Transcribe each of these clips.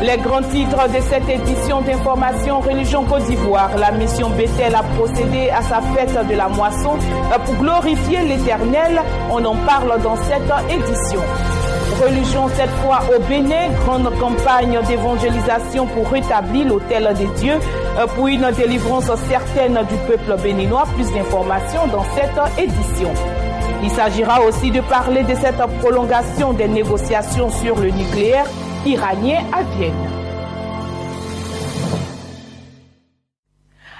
Les grands titres de cette édition d'information Religion Côte d'Ivoire. La mission Bethel a procédé à sa fête de la moisson pour glorifier l'Éternel. On en parle dans cette édition. Religion cette fois au Bénin, grande campagne d'évangélisation pour rétablir l'autel des dieux pour une délivrance certaine du peuple béninois. Plus d'informations dans cette édition. Il s'agira aussi de parler de cette prolongation des négociations sur le nucléaire iranien à Vienne.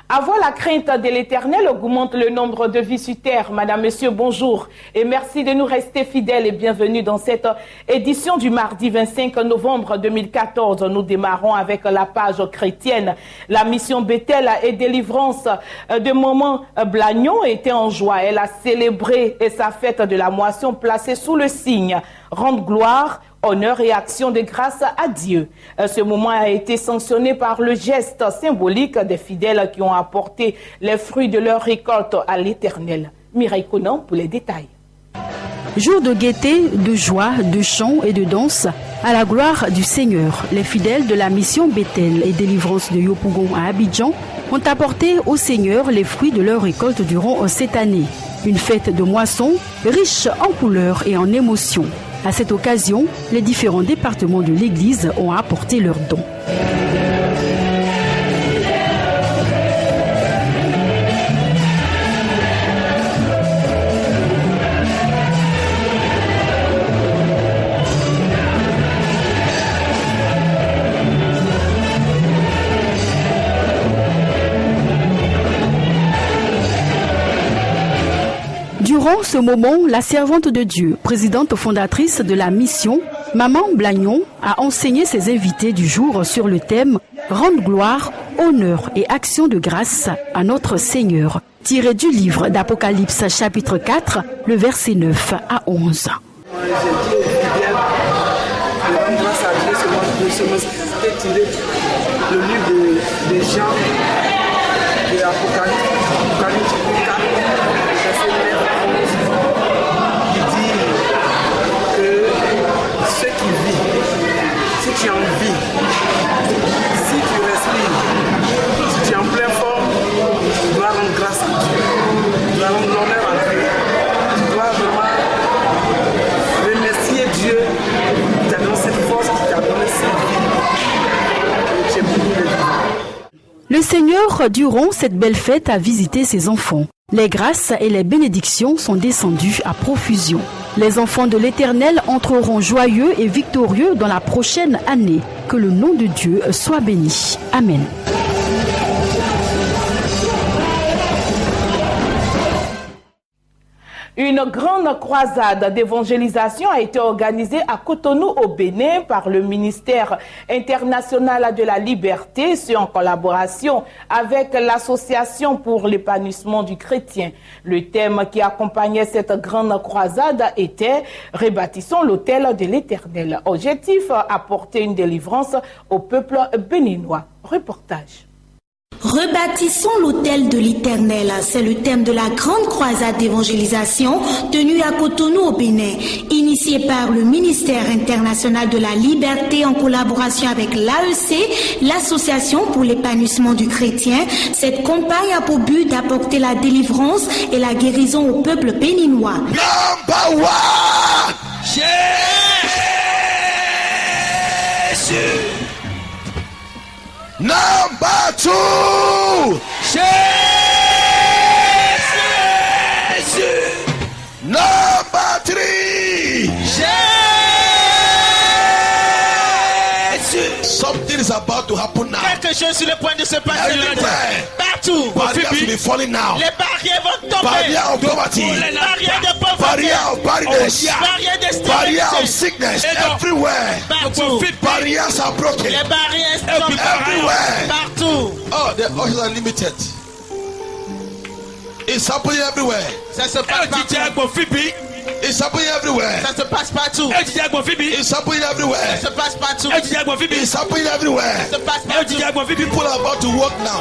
Avoir la crainte de l'Éternel augmente le nombre de vies sur terre. Madame, Monsieur, bonjour et merci de nous rester fidèles et bienvenue dans cette édition du mardi 25 novembre 2014. Nous démarrons avec la page chrétienne. La mission Bethel et délivrance de Maman Blagnon était en joie. Elle a célébré sa fête de la moisson placée sous le signe « Rendre gloire ». Honneur et action de grâce à Dieu. Ce moment a été sanctionné par le geste symbolique des fidèles qui ont apporté les fruits de leur récolte à l'Éternel. Mireille Conan pour les détails. Jour de gaieté, de joie, de chant et de danse, à la gloire du Seigneur, les fidèles de la mission Bethel et délivrance de Yopougon à Abidjan ont apporté au Seigneur les fruits de leur récolte durant cette année. Une fête de moisson riche en couleurs et en émotions. À cette occasion, les différents départements de l'Église ont apporté leurs dons. Durant ce moment, la servante de Dieu, présidente fondatrice de la mission, Maman Blagnon, a enseigné ses invités du jour sur le thème « Rendre gloire, honneur et action de grâce à notre Seigneur », tiré du livre d'Apocalypse chapitre 4, le verset 9 à 11. Le livre de Jean, de Apocalypse 4, si tu es en vie, si tu respires, si tu es en pleine forme, tu dois rendre grâce à Dieu, tu dois rendre l'honneur à Dieu, tu dois vraiment remercier Dieu qui t'a donné cette force, qui t'a donné cette vie. Le Seigneur, durant cette belle fête, a visité ses enfants. Les grâces et les bénédictions sont descendues à profusion. Les enfants de l'Éternel entreront joyeux et victorieux dans la prochaine année. Que le nom de Dieu soit béni. Amen. Une grande croisade d'évangélisation a été organisée à Cotonou au Bénin par le ministère international de la liberté, ce en collaboration avec l'association pour l'épanouissement du chrétien. Le thème qui accompagnait cette grande croisade était « Rebâtissons l'autel de l'Éternel ». Objectif, apporter une délivrance au peuple béninois. Reportage. Rebâtissons l'autel de l'Éternel, c'est le thème de la grande croisade d'évangélisation tenue à Cotonou au Bénin, initiée par le ministère international de la liberté en collaboration avec l'AEC, l'association pour l'épanouissement du chrétien. Cette campagne a pour but d'apporter la délivrance et la guérison au peuple béninois. Number one, Jésus. Number two, Jésus. Number three, Jésus. Something is about to happen now. Quelque chose sur le point de se passer là. Partout. Barriers will be falling now. Les barrières vont tomber. Barrière of poverty. Barrières de pauvreté. Barrière of barrenness. Barrières de stérilité. Barrière of sickness. Everywhere. Partout. Barriers are broken. Les barrières sont everywhere. Partout. Oh, the oceans are limited. It's happening everywhere. Ça se passe partout. It's happening everywhere. Ça se passe partout. It's happening everywhere. Ça se passe partout. It's happening everywhere. Ça se passe partout. People are about to walk now.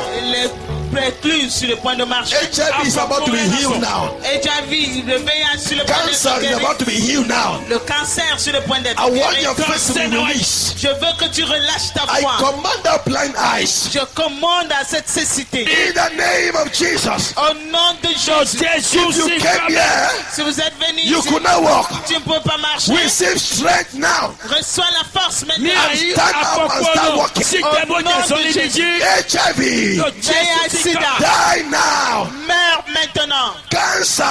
préclus sur le point de marcher. HIV is about to be healed now. HIV, le VIH sur le point Cancer d'être is guéri. about to be healed now. Le cancer sur le point d'être I want guéri. your face to be released. Je veux que tu relâches ta I foi. command the blind eyes. Je commande à cette cécité. In the name of Jesus. Au nom de Jésus. If you came here, Si vous êtes venus you ici, could not walk. tu ne peux pas marcher. Receive strength now. Reçois la force maintenant. And stand up and start walking. Au nom de Jésus. HIV. VIH, sida. Die now. Meurs maintenant. Cancer.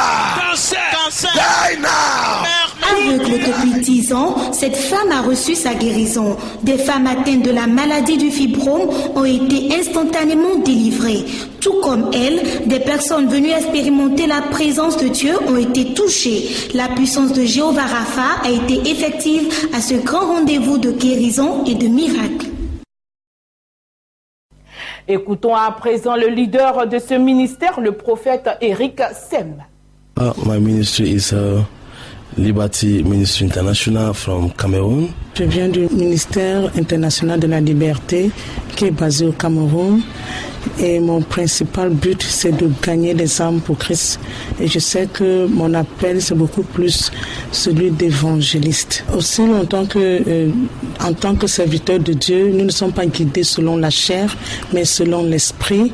Cancer. Die now. Meurs maintenant. Aveugle depuis 10 ans, cette femme a reçu sa guérison. Des femmes atteintes de la maladie du fibrome ont été instantanément délivrées. Tout comme elle, des personnes venues expérimenter la présence de Dieu ont été touchées. La puissance de Jéhovah Rapha a été effective à ce grand rendez-vous de guérison et de miracles. Écoutons à présent le leader de ce ministère, le prophète Eric Sem. My ministry is Liberty Ministry International from Cameroon. Je viens du ministère international de la liberté qui est basé au Cameroun. Et mon principal but, c'est de gagner les âmes pour Christ. Et je sais que mon appel, c'est beaucoup plus celui d'évangéliste. Aussi longtemps que, en tant que serviteur de Dieu, nous ne sommes pas guidés selon la chair, mais selon l'esprit.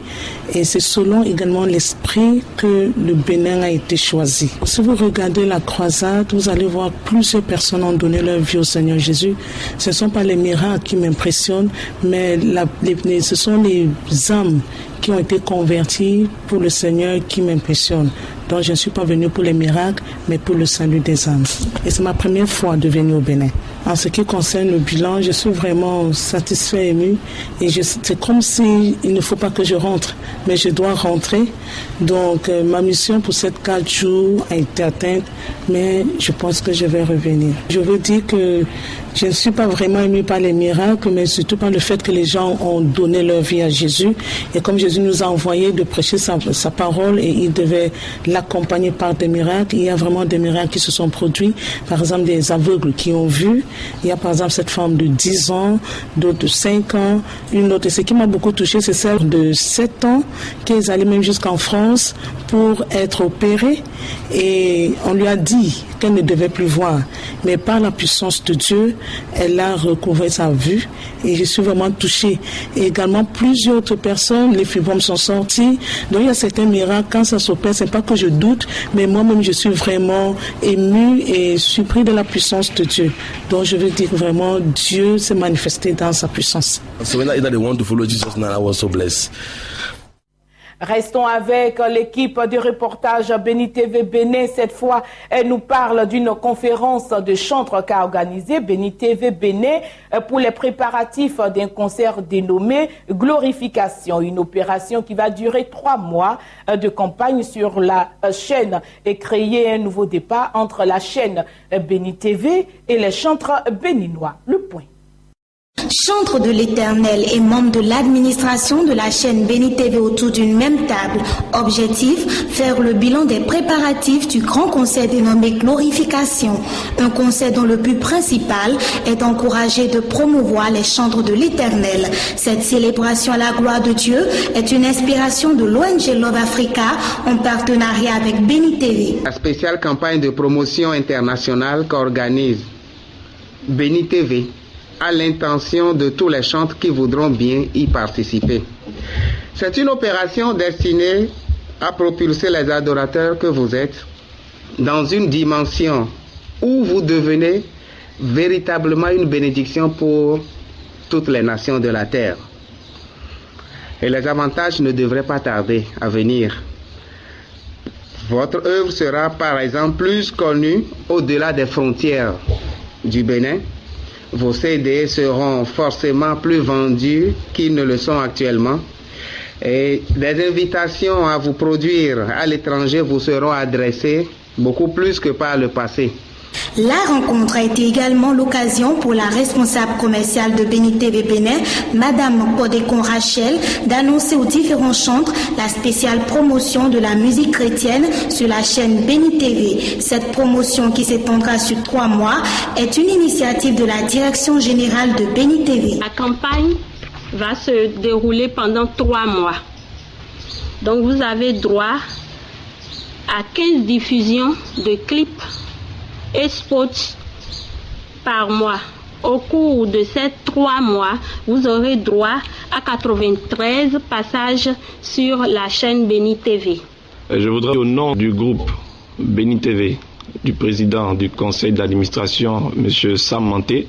Et c'est selon également l'esprit que le Bénin a été choisi. Si vous regardez la croisade, vous allez voir plusieurs personnes ont donné leur vie au Seigneur Jésus. Ce ne sont pas les miracles qui m'impressionnent, mais ce sont les âmes qui ont été convertis pour le Seigneur qui m'impressionne. Donc je ne suis pas venu pour les miracles, mais pour le salut des âmes. Et c'est ma première fois de venir au Bénin. En ce qui concerne le bilan, je suis vraiment satisfait, ému. Et c'est comme si il ne faut pas que je rentre, mais je dois rentrer. Donc ma mission pour ces 4 jours a été atteinte, mais je pense que je vais revenir. Je veux dire que je ne suis pas vraiment ému par les miracles, mais surtout par le fait que les gens ont donné leur vie à Jésus. Et comme Jésus nous a envoyé de prêcher sa parole et il devait l'accompagner par des miracles, il y a vraiment des miracles qui se sont produits. Par exemple, des aveugles qui ont vu. Il y a par exemple cette femme de 10 ans, d'autres de 5 ans, une autre. Et ce qui m'a beaucoup touché, c'est celle de 7 ans qui est allée même jusqu'en France pour être opérée. Et on lui a dit qu'elle ne devait plus voir. Mais par la puissance de Dieu, elle a recouvré sa vue. Et je suis vraiment touchée. Et également, plusieurs autres personnes, les fibromes sont sortis. Donc il y a certains miracles. Quand ça s'opère, c'est pas que je doute, mais moi-même, je suis vraiment émue et surpris de la puissance de Dieu. Donc je veux dire que vraiment, Dieu s'est manifesté dans sa puissance. So when they want to follow Jesus now, I was so blessed. Restons avec l'équipe de reportage Béni TV Bénin. Cette fois, elle nous parle d'une conférence de chantre qu'a organisée Béni TV Bénin pour les préparatifs d'un concert dénommé Glorification. Une opération qui va durer 3 mois de campagne sur la chaîne et créer un nouveau départ entre la chaîne Béni TV et les chantres béninois. Le point. Chantre de l'Éternel et membre de l'administration de la chaîne Béni TV autour d'une même table. Objectif, faire le bilan des préparatifs du grand concert dénommé Glorification. Un concert dont le but principal est d'encourager et de promouvoir les chantres de l'Éternel. Cette célébration à la gloire de Dieu est une inspiration de l'ONG Love Africa en partenariat avec Béni TV. La spéciale campagne de promotion internationale qu'organise Béni TV à l'intention de tous les chantres qui voudront bien y participer. C'est une opération destinée à propulser les adorateurs que vous êtes dans une dimension où vous devenez véritablement une bénédiction pour toutes les nations de la terre. Et les avantages ne devraient pas tarder à venir. Votre œuvre sera par exemple plus connue au-delà des frontières du Bénin. Vos CD seront forcément plus vendus qu'ils ne le sont actuellement. Et des invitations à vous produire à l'étranger vous seront adressées beaucoup plus que par le passé. La rencontre a été également l'occasion pour la responsable commerciale de Béni TV Bénin, Madame Kodekon Rachel, d'annoncer aux différents chantres la spéciale promotion de la musique chrétienne sur la chaîne Béni TV. Cette promotion qui s'étendra sur 3 mois est une initiative de la Direction Générale de Béni TV. La campagne va se dérouler pendant 3 mois. Donc vous avez droit à 15 diffusions de clips et spots par mois. Au cours de ces 3 mois, vous aurez droit à 93 passages sur la chaîne Béni TV. Je voudrais, au nom du groupe Béni TV, du président du conseil d'administration, M. Sam Manté,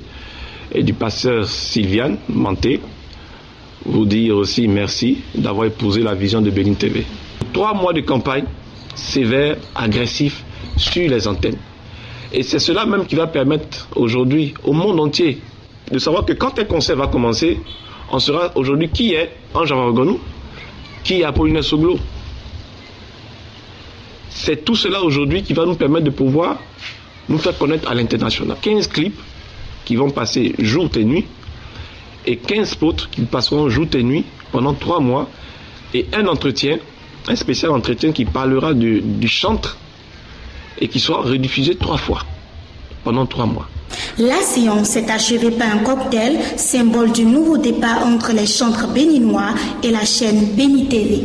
et du pasteur Sylviane Manté, vous dire aussi merci d'avoir épousé la vision de Béni TV. 3 mois de campagne sévère, agressif sur les antennes. Et c'est cela même qui va permettre aujourd'hui au monde entier de savoir que quand un concert va commencer, on saura aujourd'hui qui est Ange Avargonou, qui est Apollinaire Soglo. C'est tout cela aujourd'hui qui va nous permettre de pouvoir nous faire connaître à l'international. 15 clips qui vont passer jour et nuit et 15 spots qui passeront jour et nuit pendant 3 mois et un spécial entretien qui parlera du chantre et qui sera rediffusé 3 fois pendant 3 mois. La séance s'est achevée par un cocktail, symbole du nouveau départ entre les chantres béninois et la chaîne Béni TV.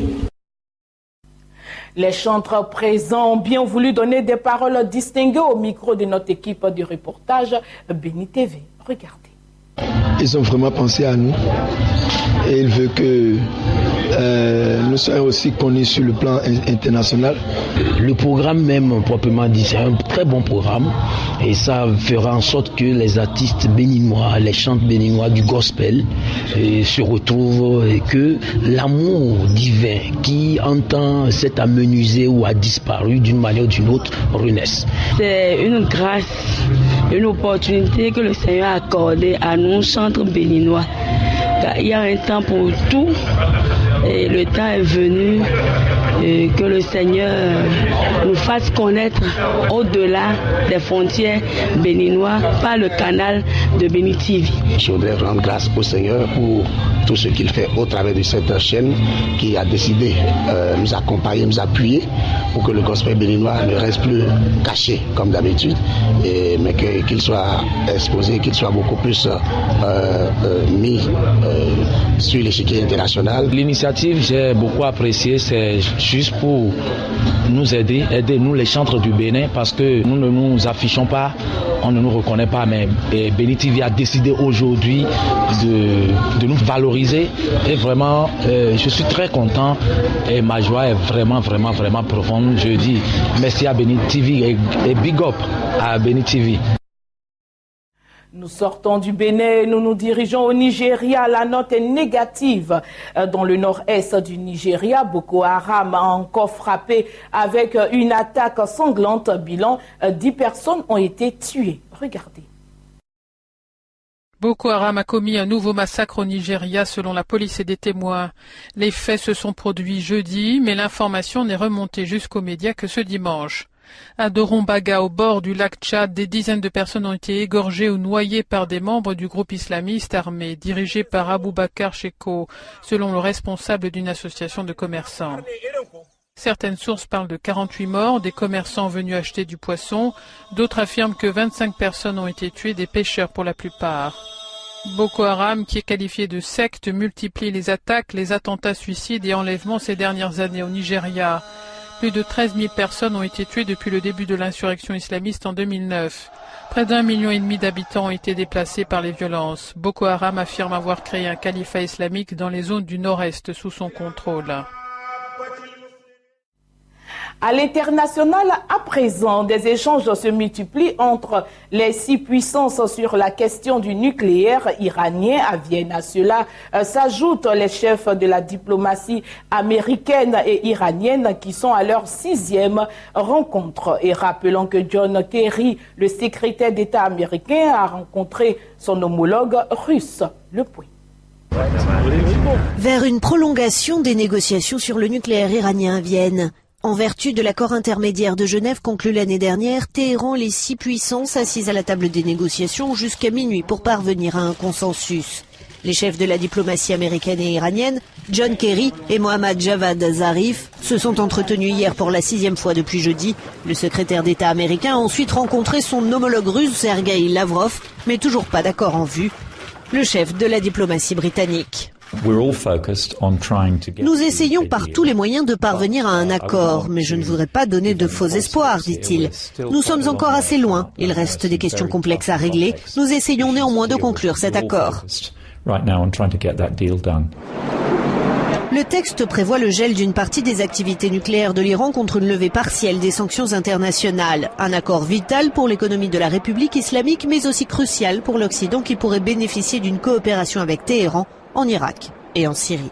Les chantres présents ont bien voulu donner des paroles distinguées au micro de notre équipe du reportage Béni TV. Regardez. Ils ont vraiment pensé à nous et ils veulent que nous soyons aussi connus sur le plan international. Le programme même, proprement dit, c'est un très bon programme et ça fera en sorte que les artistes béninois, les chanteurs béninois du gospel se retrouvent et que l'amour divin qui entend s'est amenuisé ou a disparu d'une manière ou d'une autre renaisse. C'est une grâce, une opportunité que le Seigneur a accordée à nous, chanteurs béninois. Il y a un temps pour tout et le temps est venu que le Seigneur nous fasse connaître au-delà des frontières béninoises par le canal de Béni TV. Je voudrais rendre grâce au Seigneur pour tout ce qu'il fait au travers de cette chaîne qui a décidé de nous accompagner, nous appuyer pour que le gospel béninois ne reste plus caché comme d'habitude, mais qu'il soit exposé, qu'il soit beaucoup plus mis sur l'échiquier international. L'initiative, j'ai beaucoup apprécié, c'est juste pour nous aider nous les chantres du Bénin, parce que nous ne nous affichons pas, on ne nous reconnaît pas, mais Béni TV a décidé aujourd'hui de nous valoriser et vraiment je suis très content et ma joie est vraiment profonde. Je dis merci à Béni TV et big up à Béni TV. Nous sortons du Bénin, nous nous dirigeons au Nigeria. La note est négative. Dans le nord-est du Nigeria, Boko Haram a encore frappé avec une attaque sanglante. Bilan, 10 personnes ont été tuées. Regardez. Boko Haram a commis un nouveau massacre au Nigeria selon la police et des témoins. Les faits se sont produits jeudi, mais l'information n'est remontée jusqu'aux médias que ce dimanche. À Dorombaga, au bord du lac Tchad, des dizaines de personnes ont été égorgées ou noyées par des membres du groupe islamiste armé, dirigé par Aboubakar Sheko, selon le responsable d'une association de commerçants. Certaines sources parlent de 48 morts, des commerçants venus acheter du poisson. D'autres affirment que 25 personnes ont été tuées, des pêcheurs pour la plupart. Boko Haram, qui est qualifié de secte, multiplie les attaques, les attentats suicides et enlèvements ces dernières années au Nigeria. Plus de 13 000 personnes ont été tuées depuis le début de l'insurrection islamiste en 2009. Près d'1,5 million d'habitants ont été déplacés par les violences. Boko Haram affirme avoir créé un califat islamique dans les zones du nord-est sous son contrôle. À l'international, à présent, des échanges se multiplient entre les 6 puissances sur la question du nucléaire iranien à Vienne. À cela s'ajoutent les chefs de la diplomatie américaine et iranienne qui sont à leur 6e rencontre. Et rappelons que John Kerry, le secrétaire d'État américain, a rencontré son homologue russe. Le point. Vers une prolongation des négociations sur le nucléaire iranien à Vienne. En vertu de l'accord intermédiaire de Genève conclu l'année dernière, Téhéran, les 6 puissances assises à la table des négociations jusqu'à minuit pour parvenir à un consensus. Les chefs de la diplomatie américaine et iranienne, John Kerry et Mohammad Javad Zarif, se sont entretenus hier pour la 6e fois depuis jeudi. Le secrétaire d'État américain a ensuite rencontré son homologue russe Sergueï Lavrov, mais toujours pas d'accord en vue. Le chef de la diplomatie britannique. Nous essayons par tous les moyens de parvenir à un accord, mais je ne voudrais pas donner de faux espoirs, dit-il. Nous sommes encore assez loin. Il reste des questions complexes à régler. Nous essayons néanmoins de conclure cet accord. Le texte prévoit le gel d'une partie des activités nucléaires de l'Iran contre une levée partielle des sanctions internationales. Un accord vital pour l'économie de la République islamique, mais aussi crucial pour l'Occident qui pourrait bénéficier d'une coopération avec Téhéran en Irak et en Syrie.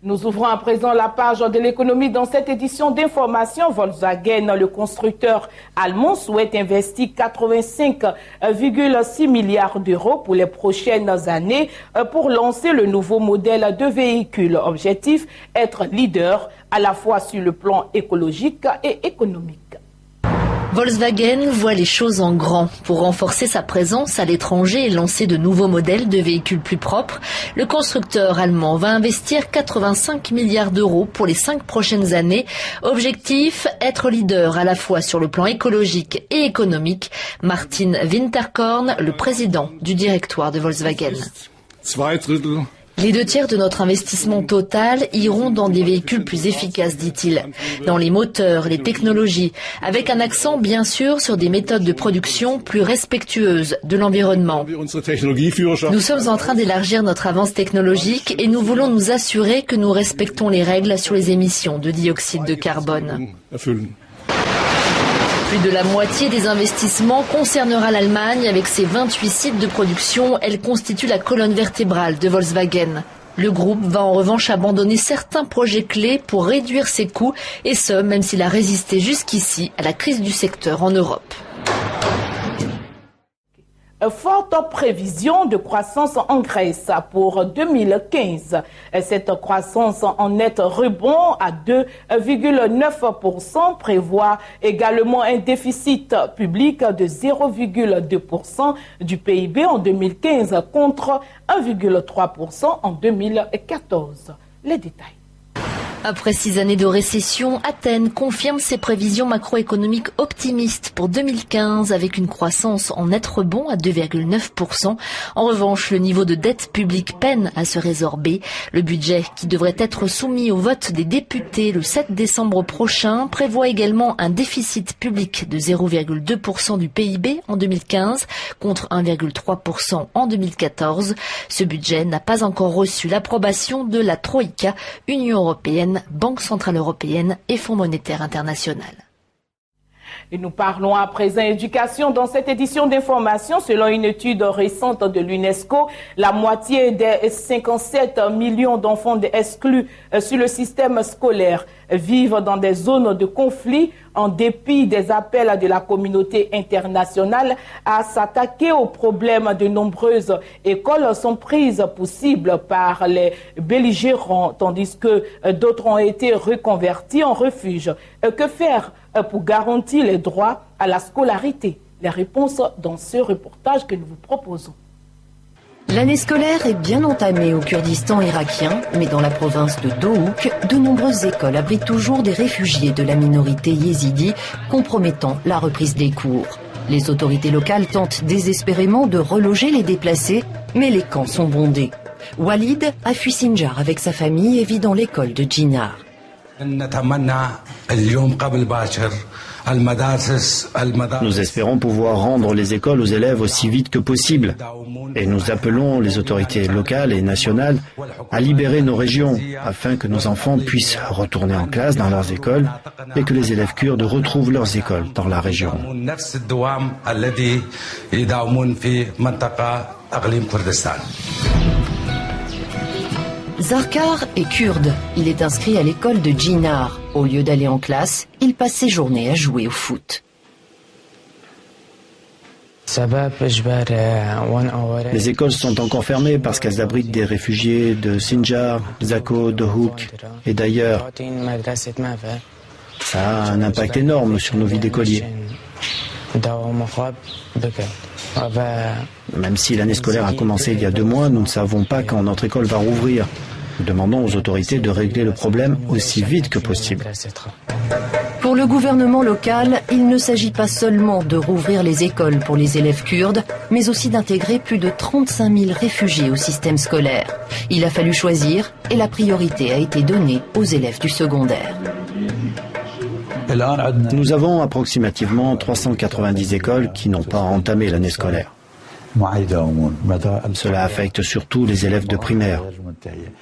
Nous ouvrons à présent la page de l'économie dans cette édition d'information. Volkswagen, le constructeur allemand, souhaite investir 85,6 milliards d'euros pour les prochaines années pour lancer le nouveau modèle de véhicule. Objectif, être leader à la fois sur le plan écologique et économique. Volkswagen voit les choses en grand. Pour renforcer sa présence à l'étranger et lancer de nouveaux modèles de véhicules plus propres, le constructeur allemand va investir 85 milliards d'euros pour les 5 prochaines années. Objectif, être leader à la fois sur le plan écologique et économique. Martin Winterkorn, le président du directoire de Volkswagen. Les 2/3 de notre investissement total iront dans des véhicules plus efficaces, dit-il, dans les moteurs, les technologies, avec un accent bien sûr sur des méthodes de production plus respectueuses de l'environnement. Nous sommes en train d'élargir notre avance technologique et nous voulons nous assurer que nous respectons les règles sur les émissions de dioxyde de carbone. Plus de la moitié des investissements concernera l'Allemagne. Avec ses 28 sites de production, elle constitue la colonne vertébrale de Volkswagen. Le groupe va en revanche abandonner certains projets clés pour réduire ses coûts, et ce, même s'il a résisté jusqu'ici à la crise du secteur en Europe. Forte prévision de croissance en Grèce pour 2015. Cette croissance en net rebond à 2,9% prévoit également un déficit public de 0,2% du PIB en 2015 contre 1,3% en 2014. Les détails. Après 6 années de récession, Athènes confirme ses prévisions macroéconomiques optimistes pour 2015 avec une croissance en net rebond à 2,9%. En revanche, le niveau de dette publique peine à se résorber. Le budget, qui devrait être soumis au vote des députés le 7 décembre prochain, prévoit également un déficit public de 0,2% du PIB en 2015 contre 1,3% en 2014. Ce budget n'a pas encore reçu l'approbation de la Troïka, Union européenne, Banque centrale européenne et Fonds monétaire international. Et nous parlons à présent éducation dans cette édition d'information. Selon une étude récente de l'UNESCO, la moitié des 57 millions d'enfants exclus sur le système scolaire vivent dans des zones de conflit en dépit des appels de la communauté internationale à s'attaquer aux problèmes. De nombreuses écoles sont prises pour cible par les belligérants, tandis que d'autres ont été reconverties en refuge. Que faire pour garantir les droits à la scolarité? Les réponses dans ce reportage que nous vous proposons. L'année scolaire est bien entamée au Kurdistan irakien, mais dans la province de Dohuk, de nombreuses écoles abritent toujours des réfugiés de la minorité yézidi, compromettant la reprise des cours. Les autorités locales tentent désespérément de reloger les déplacés, mais les camps sont bondés. Walid a fui Sinjar avec sa famille et vit dans l'école de Djinar. Nous espérons pouvoir rendre les écoles aux élèves aussi vite que possible. Et nous appelons les autorités locales et nationales à libérer nos régions afin que nos enfants puissent retourner en classe dans leurs écoles et que les élèves kurdes retrouvent leurs écoles dans la région. Zarkar est kurde. Il est inscrit à l'école de Djinar. Au lieu d'aller en classe, il passe ses journées à jouer au foot. Les écoles sont encore fermées parce qu'elles abritent des réfugiés de Sinjar, Zako, Dohuk et d'ailleurs. Ça a un impact énorme sur nos vies d'écoliers. Même si l'année scolaire a commencé il y a 2 mois, nous ne savons pas quand notre école va rouvrir. Nous demandons aux autorités de régler le problème aussi vite que possible. Pour le le gouvernement local, il ne s'agit pas seulement de rouvrir les écoles pour les élèves kurdes, mais aussi d'intégrer plus de 35 000 réfugiés au système scolaire. Il a fallu choisir et la priorité a été donnée aux élèves du secondaire. Nous avons approximativement 390 écoles qui n'ont pas entamé l'année scolaire. Cela affecte surtout les élèves de primaire.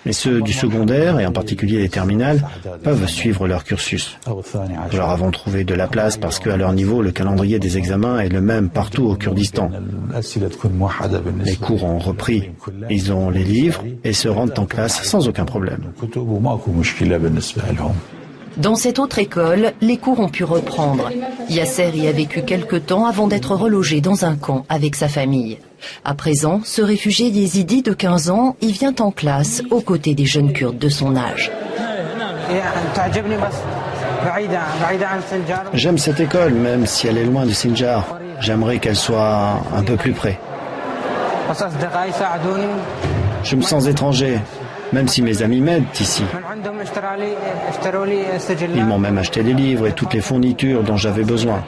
Mais ceux du secondaire, et en particulier les terminales, peuvent suivre leur cursus. Nous leur avons trouvé de la place parce qu'à leur niveau, le calendrier des examens est le même partout au Kurdistan. Les cours ont repris. Ils ont les livres et se rendent en classe sans aucun problème. Dans cette autre école, les cours ont pu reprendre. Yasser y a vécu quelque temps avant d'être relogé dans un camp avec sa famille. À présent, ce réfugié yézidi de 15 ans y vient en classe aux côtés des jeunes Kurdes de son âge. J'aime cette école, même si elle est loin de Sinjar. J'aimerais qu'elle soit un peu plus près. Je me sens étranger, même si mes amis m'aident ici. Ils m'ont même acheté des livres et toutes les fournitures dont j'avais besoin.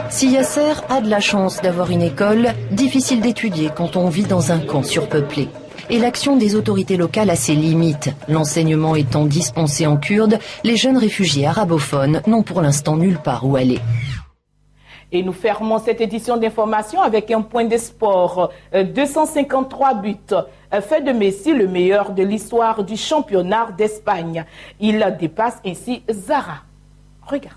Si Yasser a de la chance d'avoir une école, difficile d'étudier quand on vit dans un camp surpeuplé. Et l'action des autorités locales a ses limites. L'enseignement étant dispensé en kurde, les jeunes réfugiés arabophones n'ont pour l'instant nulle part où aller. Et nous fermons cette édition d'information avec un point de sport. 253 buts. Fait de Messi le meilleur de l'histoire du championnat d'Espagne. Il dépasse ainsi Zara. Regardez.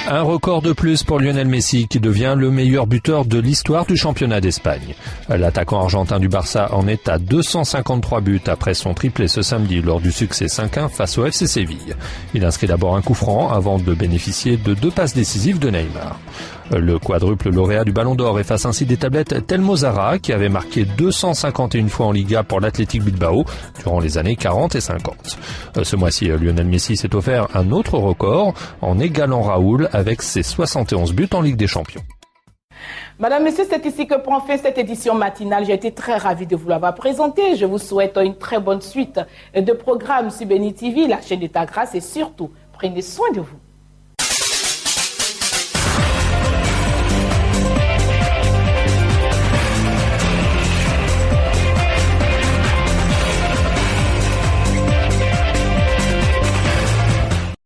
Un record de plus pour Lionel Messi qui devient le meilleur buteur de l'histoire du championnat d'Espagne. L'attaquant argentin du Barça en est à 253 buts après son triplé ce samedi lors du succès 5-1 face au FC Séville. Il inscrit d'abord un coup franc avant de bénéficier de 2 passes décisives de Neymar. Le quadruple lauréat du Ballon d'Or efface ainsi des tablettes Telmo Zarra qui avait marqué 251 fois en Liga pour l'Athletic Bilbao durant les années 40 et 50. Ce mois-ci, Lionel Messi s'est offert un autre record en égalant Raoul avec ses 71 buts en Ligue des Champions. Madame, Monsieur, c'est ici que prend fin cette édition matinale. J'ai été très ravie de vous l'avoir présentée. Je vous souhaite une très bonne suite de programmes sur Béni TV, la chaîne de ta grâce et surtout, prenez soin de vous.